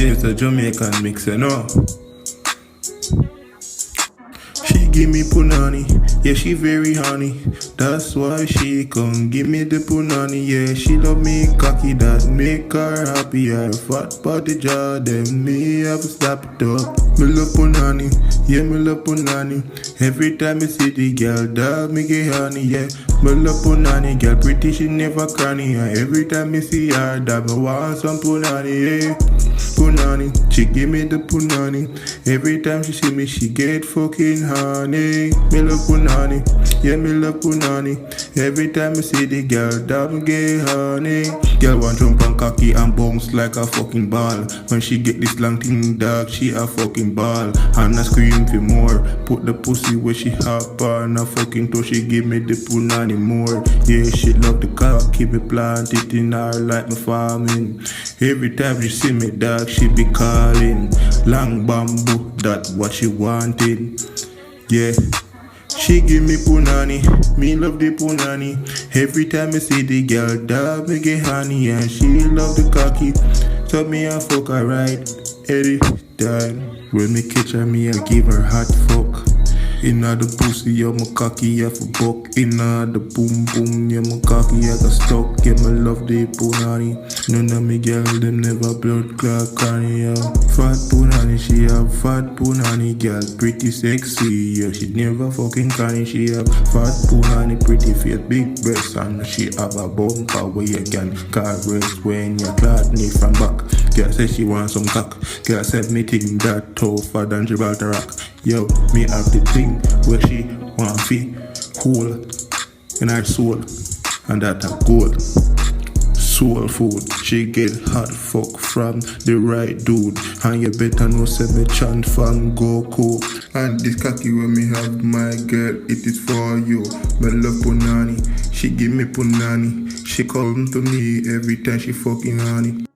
Yeah, it's a Jamaican mix, you know. She give me punani, yeah, she very honey. That's why she come give me the punani, yeah. She love me cocky, that make her happy. Her fat body jaw, them me have to slap it up. Me love punani, yeah, me love punani. Every time I see the girl, dog me get honey, yeah. Me love punani, girl pretty, she never cranny. And every time I see her, dog me want some punani, yeah. Punani, she give me the punani. Every time she see me, she get fucking honey. Me love punani, yeah, me love punani. Every time I see the girl, that me get honey. Girl want jump and cocky and bounce like a fucking ball. When she get this long thing, dog, she a fucking ball. And I scream for more. Put the pussy where she hop on a fucking toe. She give me the punani more. Yeah, she love the cock, keep it planted in her like me farming. Every time she see me, dog, she be calling. Long bamboo, that what she wanted. Yeah. She give me punani, me love the punani. Every time I see the girl, dog, me get honey. And she love the cocky, so me a fuck her right every time. When me catch her, me a give her hot fuck. Inna the pussy, yeah, my cocky, yeah, for buck. Inna the boom boom, yeah, my cocky, yeah, got stuck. Yeah, me love the punani. None of me girl, them never blood clot carny, yeah. Fat punani, she have fat punani, girl, pretty sexy, yeah. She never fucking carny, she have fat punani, pretty face, big breasts, and she have a bumper where you can caress when you clot me from back. Girl said she want some cock. Girl said me think that tougher than Gibraltar Rock. Yo, me have the thing where she want fi cool in her soul, and that a gold soul food. She get hot fuck from the right dude, and you better know say me chant from Goku. And this cocky when me have, my girl, it is for you. Me love punani, she give me punani. She come to me every time she fucking honey.